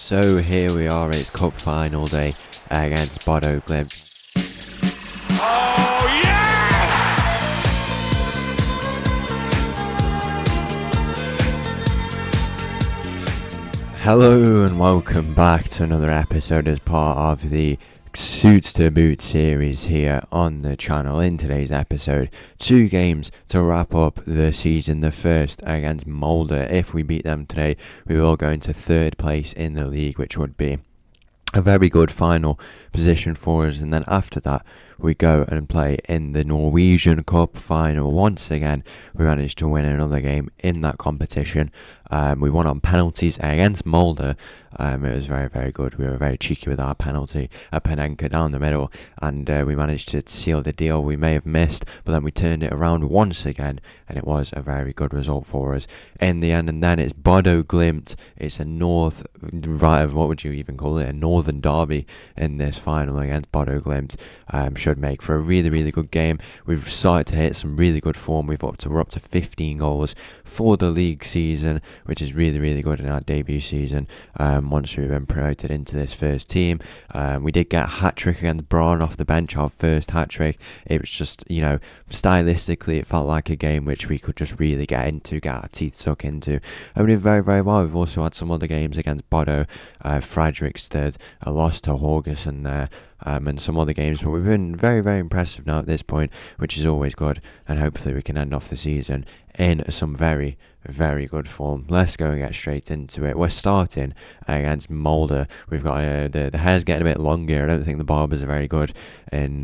So here we are, it's cup final day against Bodo Glimt. Oh yeah! Hello and welcome back to another episode as part of the Suits to Boot series here on the channel. In today's episode, 2 games to wrap up the season. The first against Molde. If we beat them today, we will go into 3rd place in the league, which would be a very good final position for us. And then after that, we go and play in the Norwegian Cup final. Once again, we managed to win another game in that competition. We won on penalties against Molde. It was very, very good. We were very cheeky with our penalty, a Panenka down the middle, and we managed to seal the deal. We may have missed, but then we turned it around once again, and it was a very good result for us in the end. And then it's Bodo Glimt. It's a what would you even call it? A northern derby in this final against Bodo Glimt. Should make for a really, really good game. We've started to hit some really good form. We're up to 15 goals for the league season, which is really, really good in our debut season. Once we've been promoted into this first team, we did get a hat-trick against Braun off the bench, our first hat-trick. It was just, stylistically it felt like a game which we could just really get into, get our teeth stuck into, and we did very, very well. We've also had some other games against Bodo, Fredrikstad, a loss to Haugesund there, and some other games, but we've been very, very impressive now at this point, which is always good, and hopefully we can end off the season in some very, very good form. Let's go and get straight into it. We're starting against Molde. We've got the hair's getting a bit longer. I don't think the barbers are very good in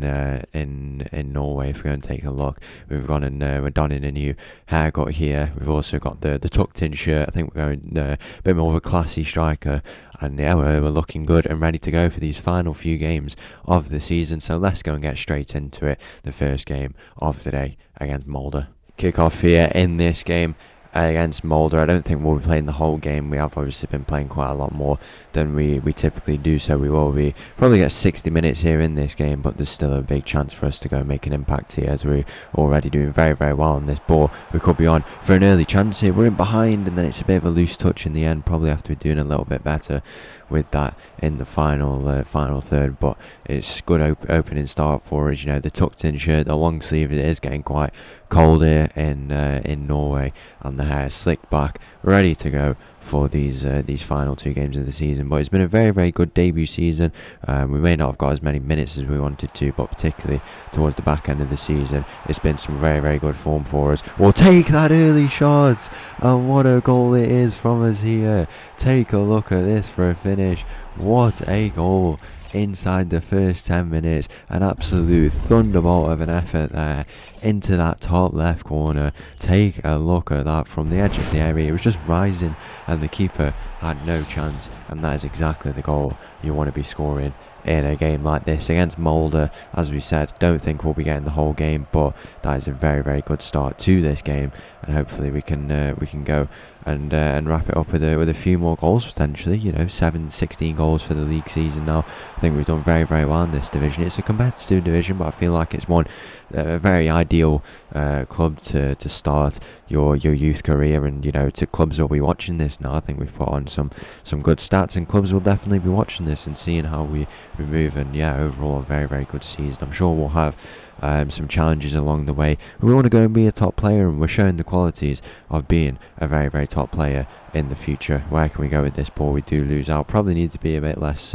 Norway. If we go and take a look, we've gone and we're donning a new haircut here. We've also got the tucked in shirt. I think we're going a bit more of a classy striker. And yeah, we're looking good and ready to go for these final few games of the season. So let's go and get straight into it. The first game of the day against Molde. Kick off here in this game against Molde. I don't think we'll be playing the whole game. We have obviously been playing quite a lot more than we typically do, so we will be probably get 60 minutes here in this game, but there's still a big chance for us to go and make an impact here, as we're already doing very, very well on this ball. We could be on for an early chance here. We're in behind, and then it's a bit of a loose touch in the end. Probably have to be doing a little bit better with that in the final third, but it's good opening start for us. The tucked in shirt, the long sleeve, it is getting quite cold here in Norway, and the hair slicked back, ready to go for these final 2 games of the season. But it's been a very, very good debut season. We may not have got as many minutes as we wanted to, but particularly towards the back end of the season, it's been some very, very good form for us. We'll take that early shot, and what a goal it is from us here. Take a look at this for a finish. What a goal inside the first 10 minutes. An absolute thunderbolt of an effort there into that top left corner. Take a look at that from the edge of the area. It was just rising and the keeper had no chance, and that is exactly the goal you want to be scoring in a game like this against Molde. As we said, don't think we'll be getting the whole game, but that is a very, very good start to this game, and hopefully we can go and wrap it up with a few more goals potentially. 16 goals for the league season now. I think we've done very, very well in this division. It's a competitive division, but I feel like it's one a very ideal club to start your youth career, and to clubs will be watching this now. I think we've put on some good stats, and clubs will definitely be watching this and seeing how we move. And yeah, overall a very, very good season. I'm sure we'll have some challenges along the way. We want to go and be a top player, and we're showing the qualities of being a very, very top player in the future. Where can we go with this ball? We do lose out. Probably need to be a bit less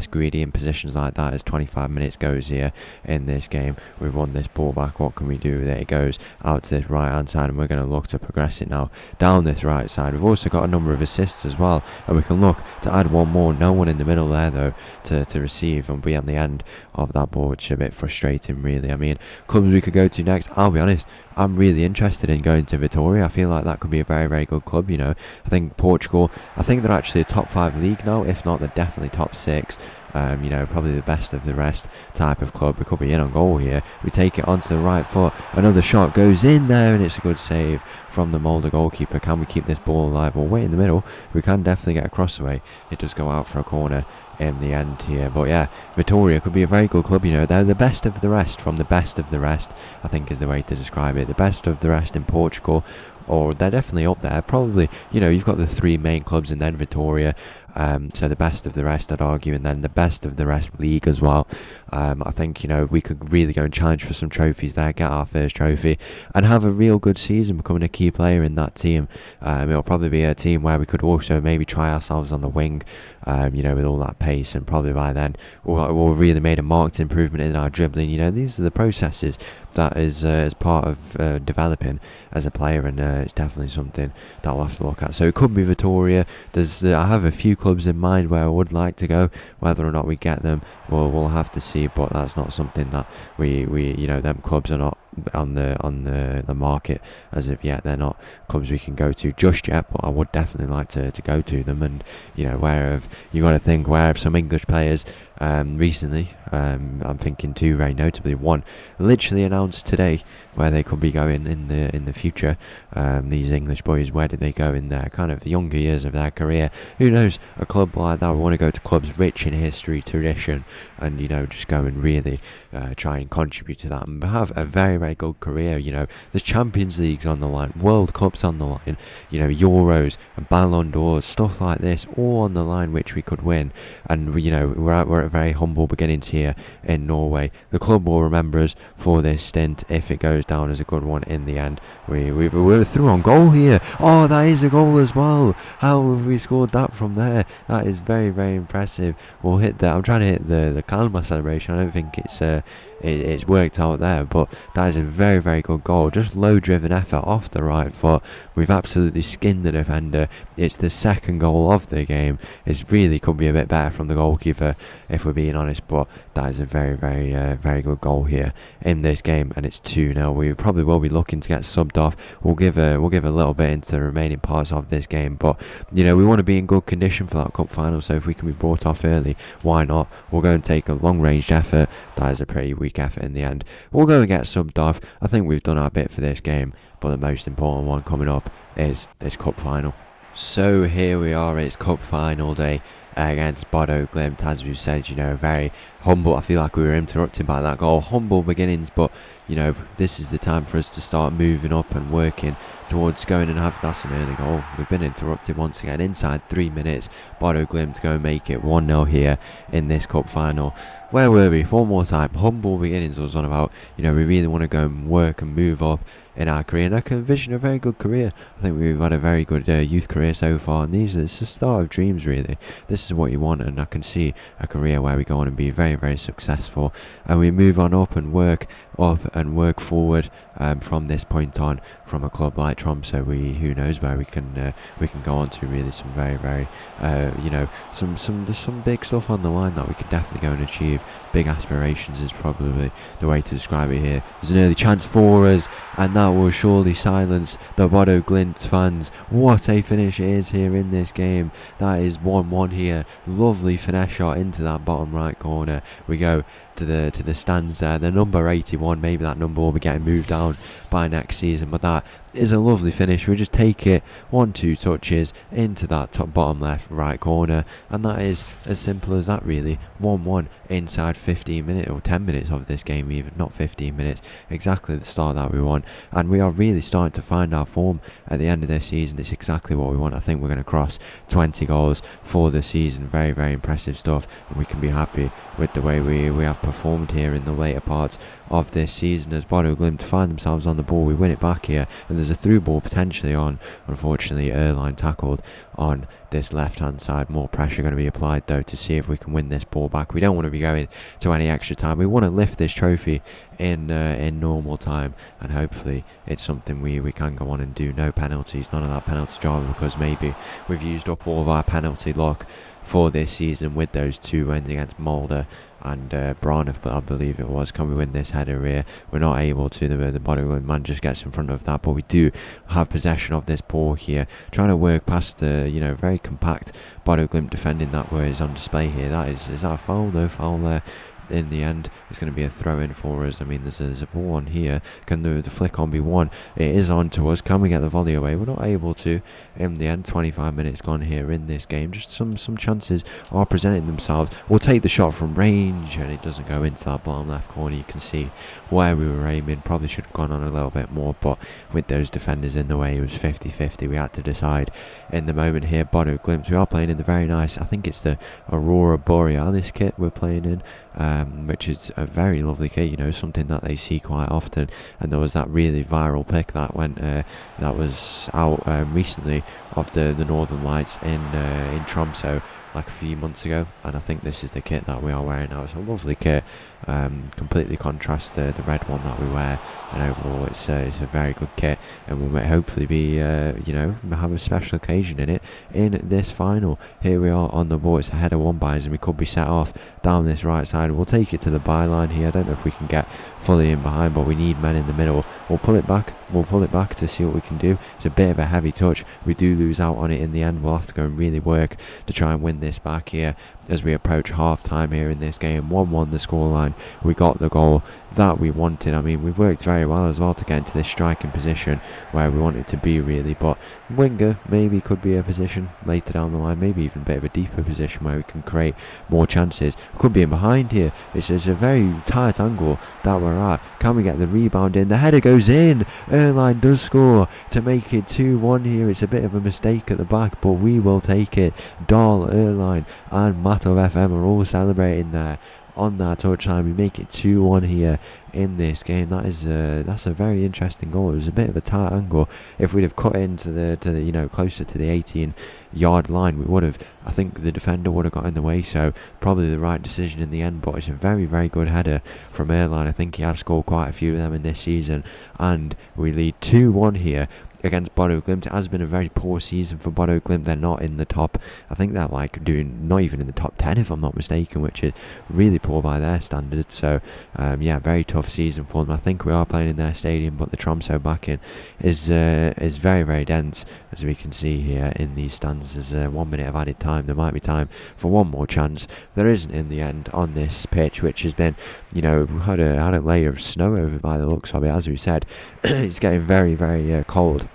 greedy in positions like that as 25 minutes goes here in this game. We've won this ball back. What can we do with it? It goes out to this right hand side, and we're going to look to progress it now down this right side. We've also got a number of assists as well, and we can look to add one more. No one in the middle there though to receive and be on the end of that ball, which is a bit frustrating really. I mean, clubs we could go to next, I'll be honest, I'm really interested in going to Vitória. I feel like that could be a very, very good club. I think Portugal, I think they're actually a top 5 league now. If not, they're definitely top 6. Probably the best of the rest type of club. We could be in on goal here. We take it onto the right foot. Another shot goes in there, and it's a good save from the Molde goalkeeper. Can we keep this ball alive? We'll wait in the middle. We can definitely get a cross away. It does go out for a corner in the end here. But yeah, Vitória could be a very good club. They're the best of the rest from the best of the rest, I think is the way to describe it. The best of the rest in Portugal, or they're definitely up there. Probably, you've got the 3 main clubs and then Vitória. So the best of the rest, I'd argue, and then the best of the rest league as well. I think, we could really go and challenge for some trophies there, get our first trophy, and have a real good season, becoming a key player in that team. It'll probably be a team where we could also maybe try ourselves on the wing, with all that pace, and probably by then we'll really made a marked improvement in our dribbling. These are the processes that is part of developing as a player, and it's definitely something that we'll have to look at. So it could be Vittoria. I have a few clubs in mind where I would like to go. Whether or not we get them, we'll have to see. But that's not something that we them clubs are not on the market as of yet. They're not clubs we can go to just yet, but I would definitely like to go to them. And you got to think where of some English players recently, I'm thinking two very notably. One literally announced today where they could be going in the future. These English boys, where did they go in their kind of younger years of their career? Who knows? A club like that, we want to go to clubs rich in history, tradition, and just go and really try and contribute to that and have a very, very good career. There's Champions Leagues on the line, World Cups on the line, Euros, Ballon d'Ors, stuff like this, all on the line, which we could win. And we're at very humble beginnings here in Norway. The club will remember us for this stint if it goes down as a good one in the end. We're through on goal here. Oh, that is a goal as well. How have we scored that from there? That is very, very impressive. We'll hit that. I'm trying to hit the Kalmar celebration. I don't think it's worked out there, but that is a very, very good goal. Just low driven effort off the right foot. We've absolutely skinned the defender. It's the second goal of the game. It really could be a bit better from the goalkeeper, if we're being honest, but that is a very, very, very good goal here in this game, and it's 2-0. We probably will be looking to get subbed off. We'll give a little bit into the remaining parts of this game, but we want to be in good condition for that cup final. So if we can be brought off early, why not? We'll go and take a long-range effort. That is a pretty weak effort in the end. We'll go and get subbed off. I think we've done our bit for this game, but the most important one coming up is this cup final. So here we are, it's cup final day against Bodo Glimt. As we've said, very humble. I feel like we were interrupted by that goal. Humble beginnings, but this is the time for us to start moving up and working towards going and have that's an early goal. We've been interrupted once again inside 3 minutes. Bodo Glimt go and make it 1-0 here in this cup final. Where were we? One more time. Humble beginnings was on about. We really want to go and work and move up in our career, and I can envision a very good career. I think we've had a very good youth career so far, and it's the start of dreams, really. This is what you want, and I can see a career where we go on and be very, very successful, and we move on up and work forward from this point on. From a club like Tromso, who knows where we can go on to. Really some very, very there's some big stuff on the line that we can definitely go and achieve. Big aspirations is probably the way to describe it here. There's an early chance for us, and that will surely silence the Bodo Glimt fans. What a finish it is here in this game. That is 1-1 here. Lovely finesse shot into that bottom right corner. We go to the stands there. The number 81, maybe that number will be getting moved down by next season, but that is a lovely finish. We just take it 1-2 touches into that top bottom left right corner, and that is as simple as that, really. 1-1 inside 15 minutes or 10 minutes of this game, even not 15 minutes, exactly the start that we want. And we are really starting to find our form at the end of this season. It's exactly what we want. I think we're going to cross 20 goals for the season. Very, very impressive stuff, and we can be happy with the way we have performed here in the later parts of this season. As Bodo Glimt find themselves on the ball, we win it back here, and there's a through ball potentially on. Unfortunately, Erline tackled on this left hand side. More pressure going to be applied though to see if we can win this ball back. We don't want to be going to any extra time. We want to lift this trophy in normal time, and hopefully it's something we can go on and do. No penalties, none of that penalty drama, because maybe we've used up all of our penalty luck for this season with those 2 wins against Molde and Branagh, but I believe it was. Can we win this header here? We're not able to. The Bodo man just gets in front of that, but we do have possession of this ball here, trying to work past the very compact Bodo Glimt defending that was on display here. Is that a foul? No foul there. in the end it's going to be a throw-in for us. I mean, there's a ball on here. Can the flick on be won? It is on to us. Can we get the volley away? We're not able to. In the end, 25 minutes gone here in this game. Just some chances are presenting themselves. We'll take the shot from range, and it doesn't go into that bottom left corner. You can see where we were aiming. Probably should have gone on a little bit more, but with those defenders in the way, it was 50-50. We had to decide in the moment here. Bodo Glimt, we are playing in the very nice, I think it's the Aurora Borealis kit we're playing in, which is a very lovely kit, you know, something that they see quite often. And there was that really viral pic that went that was out recently of the Northern Lights in Tromso like a few months ago, and I think this is the kit that we are wearing now. It's a lovely kit, completely contrasts the red one that we wear, and overall it's a very good kit, and we might hopefully be you know, have a special occasion in it in this final. Here we are on the ball. It's a header won by us, and we could be set off down this right side. We'll take it to the byline here. I don't know if we can get fully in behind, but we need men in the middle. We'll pull it back to see what we can do. It's a bit of a heavy touch. We do lose out on it in the end. We'll have to go and really work to try and win this back here as we approach half time here in this game. 1-1 the scoreline. We got the goal that we wanted. I mean, we've worked very well as well to get into this striking position where we want it to be, really, but winger maybe could be a position later down the line, maybe even a bit of a deeper position where we can create more chances. Could be in behind here. It's a very tight angle that we're at. Can we get the rebound in? The header goes in. Erline does score to make it 2-1 here. It's a bit of a mistake at the back, but we will take it. Dahl, Erline and Matov FM are all celebrating there on that touchline. We make it 2-1 here in this game. That's a very interesting goal. It was a bit of a tight angle. If we'd have cut into the you know, closer to the 18-yard line, we would have, I think the defender would have got in the way, so probably the right decision in the end. But it's a very, very good header from Erline. I think he has scored quite a few of them in this season, and we lead 2-1 here against Bodo Glimt. It has been a very poor season for Bodo Glimt. They're not in the top, I think they're like doing not even in the top 10 if I'm not mistaken, which is really poor by their standards. So yeah, very tough season for them. I think we are playing in their stadium, but the Tromso backing is very, very dense, as we can see here in these stands. There's 1 minute of added time. There might be time for one more chance. There isn't in the end on this pitch, which has been, you know, had a layer of snow over by the looks of it. As we said, it's getting very, very cold.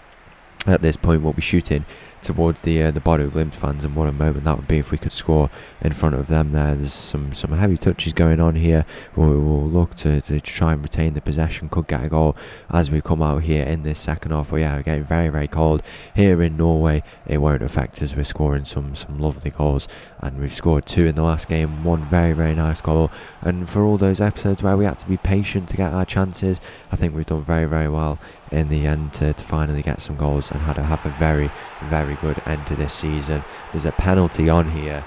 At this point, we'll be shooting towards the Bodo Glimt fans, and what a moment that would be if we could score in front of them there. There's some heavy touches going on here. We'll look to try and retain the possession, could get a goal as we come out here in this second half. But yeah, getting very, very cold here in Norway. It won't affect us. We're scoring some lovely goals, and we've scored 2 in the last game. 1 very, very nice goal, and for all those episodes where we had to be patient to get our chances, I think we've done very, very well in the end to finally get some goals and had to have a very, very good end to this season. There's a penalty on here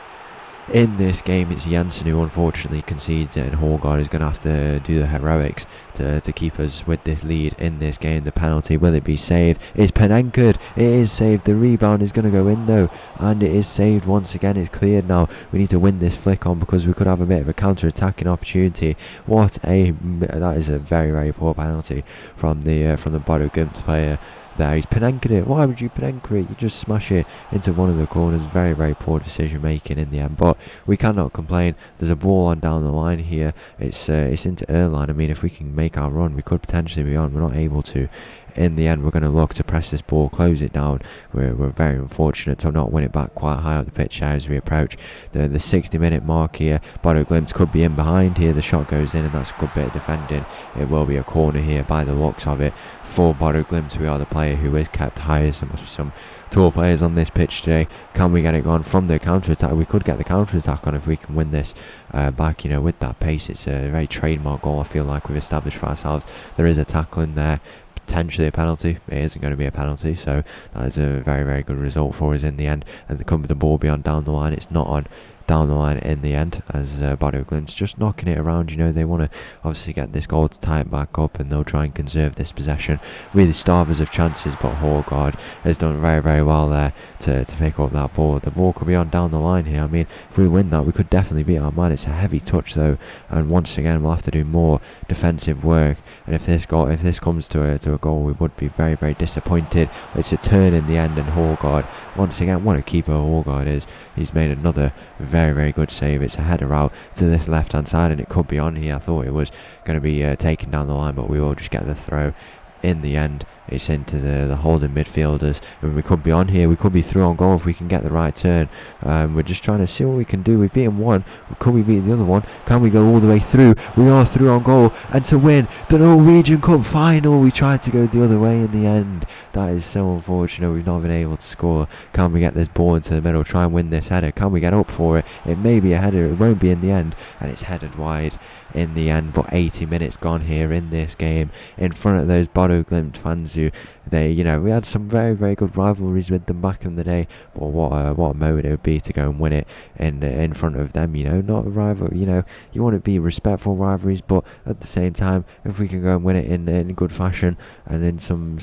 in this game. It's Jensen who unfortunately concedes it, and Hårgaard is going to have to do the heroics to keep us with this lead in this game. The penalty, will it be saved? It's Penenkered. It is saved. The rebound is going to go in though, and it is saved once again. It's cleared now. We need to win this flick on because we could have a bit of a counter-attacking opportunity. That is a very, very poor penalty from the Bodo Glimt player there. He's Penenkered it. Why would you Penenker it? You just smash it into one of the corners. Very, very poor decision making in the end, but we cannot complain. There's a ball on down the line here. It's into Erline. I mean, if we can make our run, we could potentially be on. We're not able to. In the end, we're going to look to press this ball, close it down. We're very unfortunate to not win it back quite high up the pitch as we approach the 60-minute mark here. Bodo Glimt could be in behind here. The shot goes in, and that's a good bit of defending. It will be a corner here by the looks of it for Bodo Glimt. We are the player who is kept highest. There must be some tall players on this pitch today. Can we get it gone from the counter-attack? We could get the counter-attack on if we can win this back, you know, with that pace. It's a very trademark goal I feel like we've established for ourselves. There is a tackle in there, potentially a penalty. It isn't going to be a penalty, so that is a very, very good result for us in the end. And the ball be on down the line. It's not on down the line in the end, as Bodo Glimt's just knocking it around. You know, they want to obviously get this goal to tie it back up, and they'll try and conserve this possession, really starve us of chances. But Hårgaard has done very, very well there to pick up that ball. The ball could be on down the line here. I mean, if we win that, we could definitely beat our man. It's a heavy touch though, and once again we'll have to do more defensive work. And if this comes to a goal, we would be very, very disappointed. It's a turn in the end, and Hårgaard, once again, what a keeper Hårgaard is. He's made another very good save. It's a header out to this left hand side, and it could be on here. I thought it was going to be taken down the line, but we will just get the throw. In the end, it's into the holding midfielders, and we could be on here. We could be through on goal if we can get the right turn. We're just trying to see what we can do. We've beaten one. Could we beat the other one? Can we go all the way through? We are through on goal, and to win the Norwegian Cup final, we tried to go the other way in the end. That is so unfortunate. We've not been able to score. Can we get this ball into the middle? Try and win this header. Can we get up for it? It may be a header. It won't be in the end, and it's headed wide in the end. But 80 minutes gone here in this game in front of those Bodo Glimt fans who we had some very good rivalries with them back in the day. But what a moment it would be to go and win it in front of them. Not a rival. You want to be respectful rivalries, but at the same time, if we can go and win it in good fashion and in some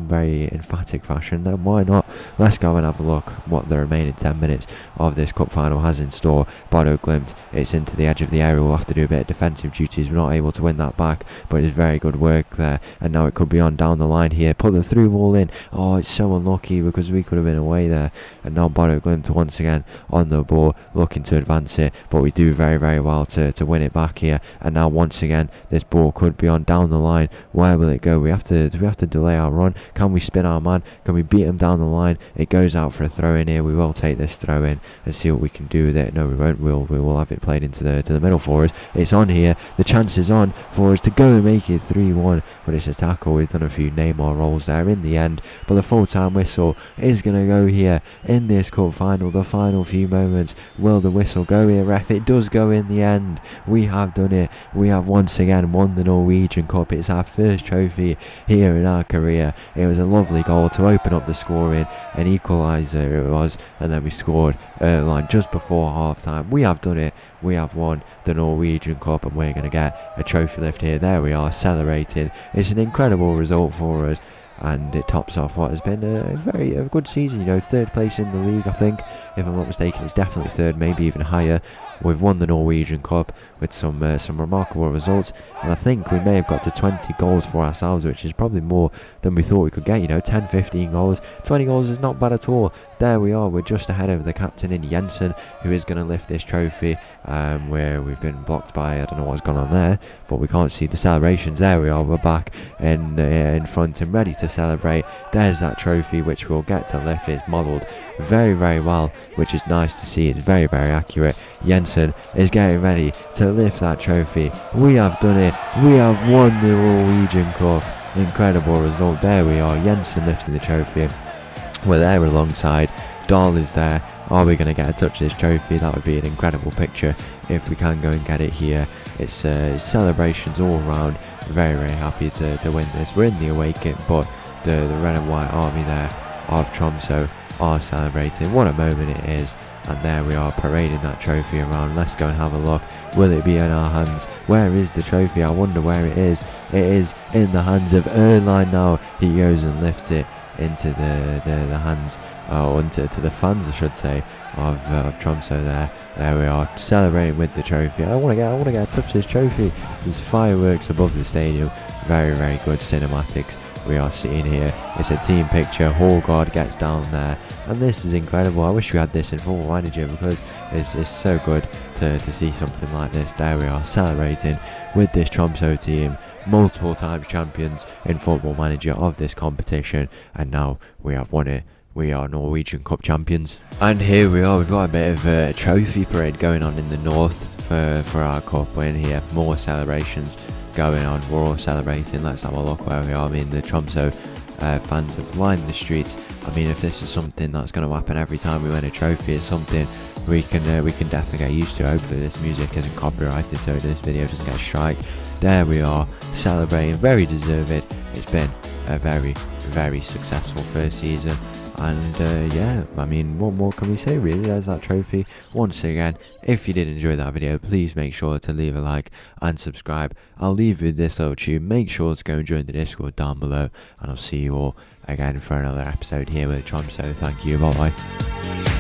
very emphatic fashion, then why not? Let's go and have a look what the remaining 10 minutes of this cup final has in store. Bodo Glimt, it's into the edge of the area. We'll have to do a bit of defensive duties. We're not able to win that back, but it's very good work there. And now it could be on down the line here. Put the through ball in. Oh, it's so unlucky because we could have been away there. And now Bodo Glimt once again on the ball, looking to advance it, but we do very well to win it back here. And now once again, this ball could be on down the line. Where will it go? Do we have to delay our run? Can we spin our man? Can we beat him down the line? It goes out for a throw in here. We will take this throw in and see what we can do with it. No, we won't. We will have it played into the middle for us. It's on here. The chance is on for us to go and make it 3-1, but it's a tackle. We've done a few Neymar rolls there in the end, but the full-time whistle is going to go here in this cup final. The final few moments, will the whistle go here, ref? It does go in the end. We have done it. We have once again won the Norwegian Cup. It's our first trophy here in our career. It was a lovely goal to open up the scoring, an equaliser it was, and then we scored line just before half-time. We have done it. We have won the Norwegian Cup, and we're going to get a trophy lift here. There we are, celebrating. It's an incredible result for us, and it tops off what has been a good season. 3rd place in the league, I think, if I'm not mistaken. It's definitely 3rd, maybe even higher. We've won the Norwegian Cup with some remarkable results, and I think we may have got to 20 goals for ourselves, which is probably more than we thought we could get. 10, 15 goals, 20 goals is not bad at all. There we are. We're just ahead of the captain in Jensen, who is going to lift this trophy, where we've been blocked by, I don't know what's gone on there, but we can't see the celebrations. There we are. We're back in front and ready to celebrate. There's that trophy, which we'll get to lift. It's modelled very well, which is nice to see. It's very accurate. Jensen is getting ready to lift that trophy. We have done it. We have won the Norwegian Cup. Incredible result. There we are. Jensen lifting the trophy. We're there alongside. Dahl is there. Are we going to get a touch of this trophy? That would be an incredible picture if we can go and get it here. It's celebrations all around. Very happy to win this. We're in the away kit, but the red and white army there of Tromso are celebrating. What a moment it is. And there we are, parading that trophy around. Let's go and have a look. Will it be in our hands? Where is the trophy? I wonder where it is. It is in the hands of Erline now. He goes and lifts it into the hands, to the fans, I should say, of Tromso there. There we are, celebrating with the trophy. I want to get a touch of this trophy. There's fireworks above the stadium. Very good cinematics we are seeing here. It's a team picture. Hårgaard gets down there, and this is incredible. I wish we had this in Football Manager, because it's so good to see something like this. There we are, celebrating with this Tromso team, multiple times champions in Football Manager of this competition, and now we have won it. We are Norwegian Cup champions. And here we are, we've got a bit of a trophy parade going on in the north for our cup. We're in here, more celebrations going on. We're all celebrating. Let's have a look where we are. I mean, the Tromso fans have lined the streets. I mean, if this is something that's going to happen every time we win a trophy, it's something we can definitely get used to. Hopefully this music isn't copyrighted, so this video doesn't get a strike. There we are, celebrating. Very deserved. It's been a very successful first season. And yeah, I mean, what more can we say really? There's that trophy. Once again, if you did enjoy that video, please make sure to leave a like and subscribe. I'll leave you with this little tune. Make sure to go and join the Discord down below, and I'll see you all again for another episode here with Tromso. Thank you, bye bye.